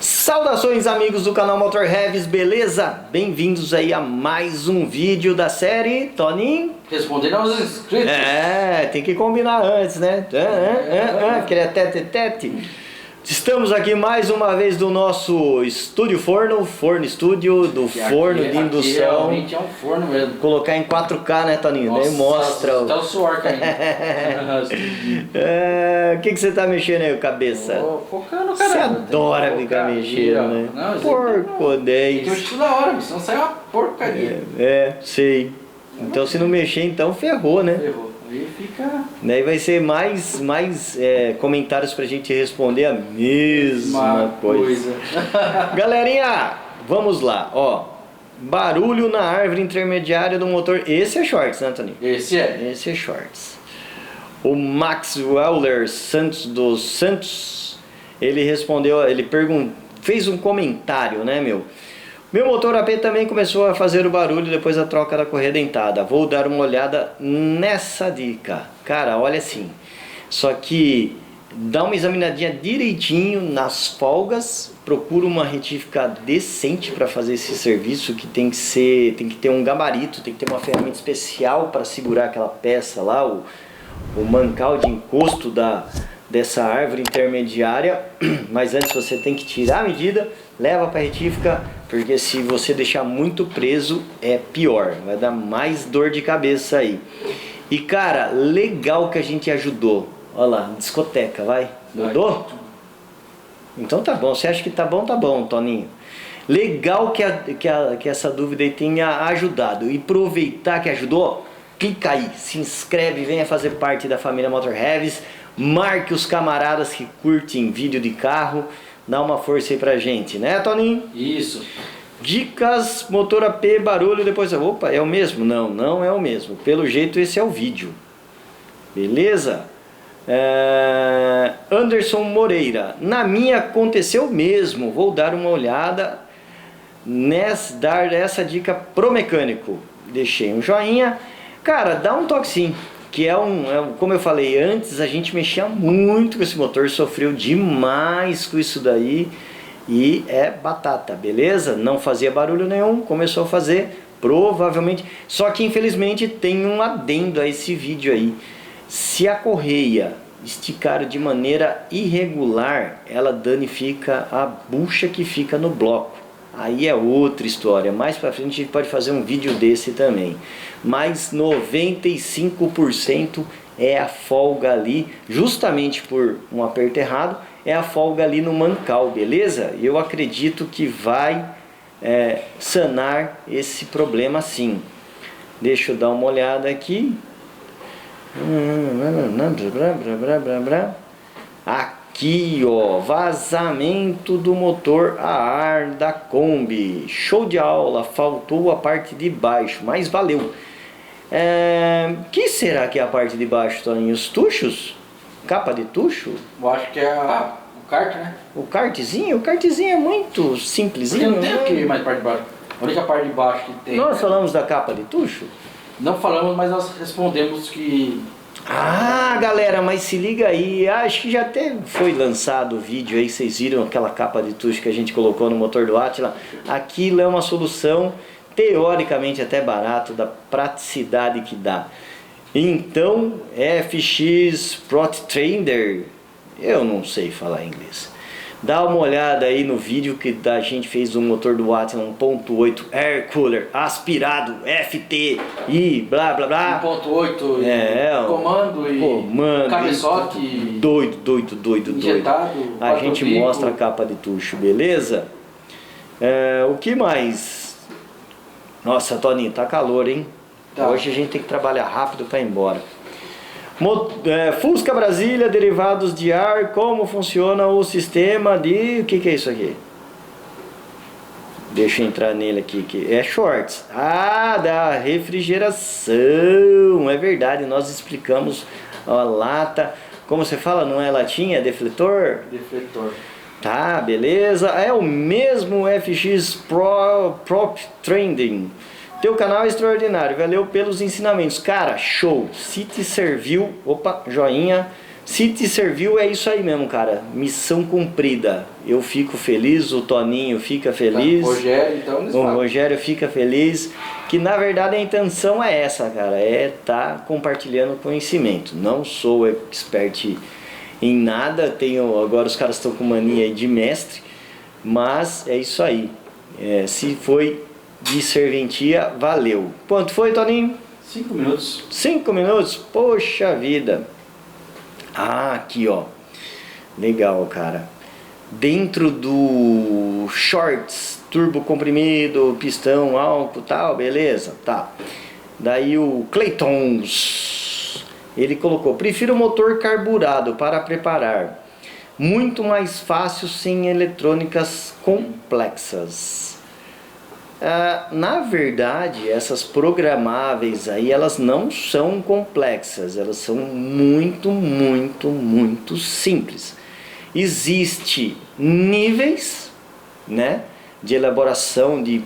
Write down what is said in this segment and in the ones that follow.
Saudações amigos do canal Motor Revs, beleza? Bem-vindos aí a mais um vídeo da série Toninho Respondendo aos inscritos. Tem que combinar antes, né? Aquele tete. Estamos aqui mais uma vez do nosso estúdio Forno Estúdio, do forno de indução. Realmente é um forno mesmo. Colocar em 4K, né, Toninho? Nossa, Daí mostra. até o suor caindo. O que você tá mexendo aí, cabeça? Focando, Você cara. adora ficar mexendo, né? Não, Porco 10. tem que mexer toda hora, senão sai uma porcaria. Sei. Então se não mexer, então ferrou, né? Ferrou. Aí fica... Daí vai ser mais comentários pra gente responder a mesma coisa. Galerinha, vamos lá, ó. Barulho na árvore intermediária do motor. Esse é shorts, né, Toninho? Esse é. Esse é shorts. O Max Weller Santos dos Santos, ele respondeu, fez um comentário, né, meu? Meu motor AP também começou a fazer o barulho depois da troca da correia dentada. Vou dar uma olhada nessa dica. Cara, olha assim. Só que dá uma examinadinha direitinho nas folgas. Procura uma retífica decente para fazer esse serviço, que tem que ter um gabarito, tem que ter uma ferramenta especial para segurar aquela peça lá, o mancal de encosto dessa árvore intermediária. Mas antes você tem que tirar a medida, leva para a retífica, porque se você deixar muito preso é pior, vai dar mais dor de cabeça aí. E cara, legal que a gente ajudou. Olha lá, discoteca, vai. Mudou? Então tá bom, você acha que tá bom, Toninho. Legal que essa dúvida aí tenha ajudado. E aproveitar que ajudou, clica aí, se inscreve, venha fazer parte da família Motor Revs. Marque os camaradas que curtem vídeo de carro. Dá uma força aí pra gente, né, Toninho? Isso. Dicas, motor AP, barulho, depois... Opa, é o mesmo? Não, não é o mesmo. Pelo jeito esse é o vídeo. Beleza? Anderson Moreira. Na minha aconteceu mesmo. Vou dar uma olhada, dar essa dica pro mecânico. Deixei um joinha. Cara, dá um toque sim. Que como eu falei antes, a gente mexia muito com esse motor, sofreu demais com isso daí. E é batata, beleza? Não fazia barulho nenhum, começou a fazer, provavelmente. Só que infelizmente tem um adendo a esse vídeo aí. Se a correia esticar de maneira irregular, ela danifica a bucha que fica no bloco. Aí é outra história. Mais pra frente a gente pode fazer um vídeo desse também. Mas 95% é a folga ali, justamente por um aperto errado, é a folga ali no mancal, beleza? Eu acredito que vai sanar esse problema sim. Deixa eu dar uma olhada aqui. Aqui, ó, vazamento do motor a ar da Kombi. Show de aula, faltou a parte de baixo, mas valeu. Que será que é a parte de baixo, Toninho? Os tuchos? Capa de tucho? Eu acho que é o kart, né? O kartzinho? O kartzinho é muito simplesinho. Porque não tem aqui mais parte de baixo. A única parte de baixo que tem... Nós falamos da capa de tucho? Não falamos, mas nós respondemos que... Ah, galera, mas se liga aí, acho que já até foi lançado o vídeo aí, vocês viram aquela capa de tucho que a gente colocou no motor do Atila. Aquilo é uma solução teoricamente até barato, da praticidade que dá. Então, FX ProTrader, eu não sei falar inglês. Dá uma olhada aí no vídeo que a gente fez do motor do Atila 1.8 Air Cooler aspirado FT e blá blá blá. 1.8 comando cabeçote doido. Injetado, a gente mostra a capa de tucho, beleza? O que mais? Nossa, Toninho, tá calor, hein? Tá. Hoje a gente tem que trabalhar rápido para ir embora. Fusca Brasília, derivados de ar, como funciona o sistema de... O que é isso aqui? Deixa eu entrar nele aqui, que é shorts. Ah, da refrigeração, é verdade, nós explicamos a lata, como você fala, não é latinha, é defletor? Defletor. Tá, beleza, é o mesmo FX Prop Trending. Teu canal é extraordinário, valeu pelos ensinamentos. Cara, show, se te serviu, opa, joinha, Se te serviu, é isso aí mesmo, cara. Missão cumprida. Eu fico feliz, o Toninho fica feliz. O Rogério, então, o Rogério fica feliz. Que na verdade a intenção é essa, cara. É estar compartilhando conhecimento. Não sou expert em nada. Agora os caras estão com mania de mestre. Mas é isso aí. Se foi de serventia, valeu. Quanto foi, Toninho? 5 minutos. 5 minutos? Poxa vida. Aqui ó, legal, cara. Dentro do shorts, turbo comprimido, pistão, álcool, tal, beleza, tá. Daí o Clayton, ele colocou: prefiro motor carburado para preparar, muito mais fácil sem eletrônicas complexas. Na verdade, essas programáveis aí, elas não são complexas, elas são muito, muito, muito simples. Existem níveis, né, de elaboração de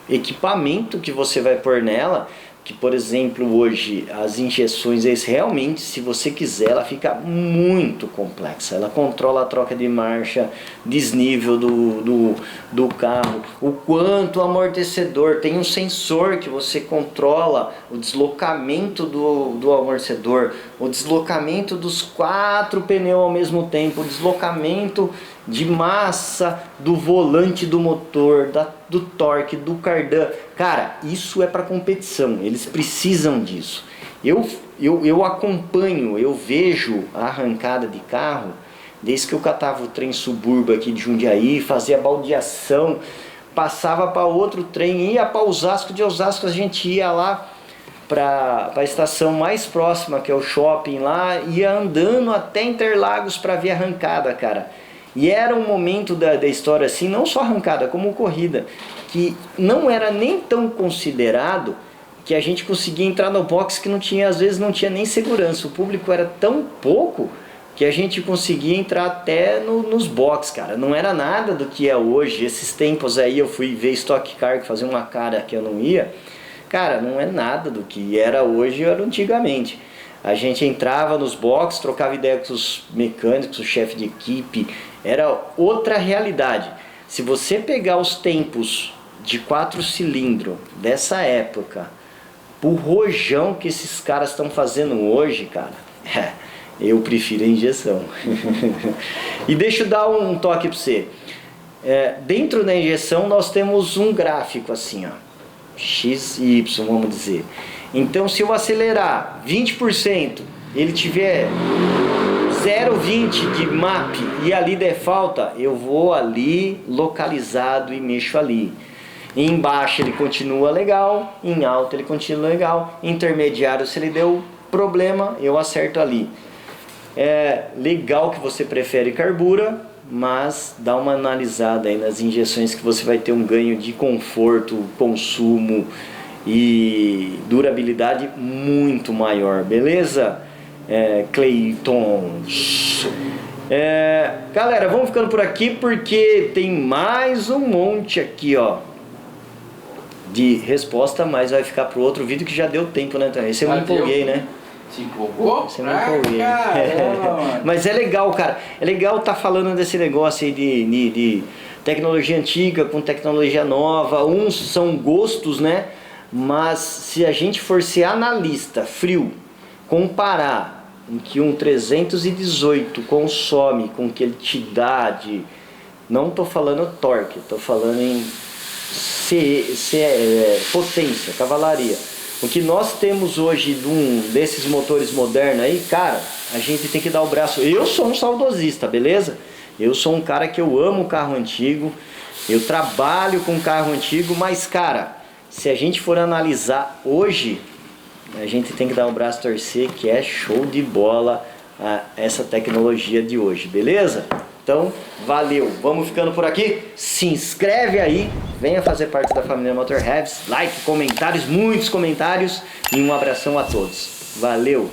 equipamento que você vai pôr nela, que por exemplo hoje as injeções, realmente, se você quiser, ela fica muito complexa. Ela controla a troca de marcha, desnível do carro, o quanto o amortecedor, tem um sensor que você controla o deslocamento do amortecedor, o deslocamento dos 4 pneus ao mesmo tempo, o deslocamento de massa do volante do motor, do torque, do cardan. Cara, isso é para competição, eles precisam disso. Eu acompanho, eu vejo a arrancada de carro, desde que eu catava o trem subúrbio aqui de Jundiaí, fazia baldeação, passava para outro trem, ia para Osasco, de Osasco a gente ia lá para a estação mais próxima, que é o shopping lá, ia andando até Interlagos para ver a arrancada, cara. E era um momento da história assim, não só arrancada, como corrida, que não era nem tão considerado, que a gente conseguia entrar no box que não tinha, às vezes não tinha nem segurança. O público era tão pouco que a gente conseguia entrar até nos box, cara. Não era nada do que é hoje. Esses tempos aí eu fui ver Stock Car, que fazia uma cara que eu não ia. Cara, não é nada do que era hoje, era antigamente. A gente entrava nos box, trocava ideia com os mecânicos, o chefe de equipe. Era outra realidade. Se você pegar os tempos de 4 cilindros dessa época, o rojão que esses caras estão fazendo hoje, cara, eu prefiro a injeção. E deixa eu dar um toque para você. Dentro da injeção nós temos um gráfico assim, ó, X e Y, vamos dizer. Então se eu acelerar 20%, ele tiver 0,20 de MAP e ali der falta, eu vou ali localizado e mexo ali. Em baixo ele continua legal, em alto ele continua legal, intermediário, se ele deu problema, eu acerto ali. É legal que você prefere carbura, mas dá uma analisada aí nas injeções que você vai ter um ganho de conforto, consumo e durabilidade muito maior, beleza? Clayton. Galera, vamos ficando por aqui porque tem mais um monte aqui, ó, de resposta, mas vai ficar pro outro vídeo que já deu tempo, né? Esse eu me empolguei, né? Se empolgou? Você me empolguei. Mas é legal, cara. É legal tá falando desse negócio aí de tecnologia antiga com tecnologia nova. Uns são gostos, né? Mas se a gente for ser analista, frio, comparar em que um 318 consome com que ele te dá de... Não tô falando torque, tô falando em potência, cavalaria. O que nós temos hoje desses motores modernos aí, cara, a gente tem que dar o braço. Eu sou um saudosista, beleza? Eu sou um cara que eu amo carro antigo, eu trabalho com carro antigo, mas cara, se a gente for analisar hoje, a gente tem que dar o braço a torcer, que é show de bola essa tecnologia de hoje, beleza? Então, valeu, vamos ficando por aqui, se inscreve aí, venha fazer parte da família Motorheads, like, comentários, muitos comentários e um abração a todos, valeu!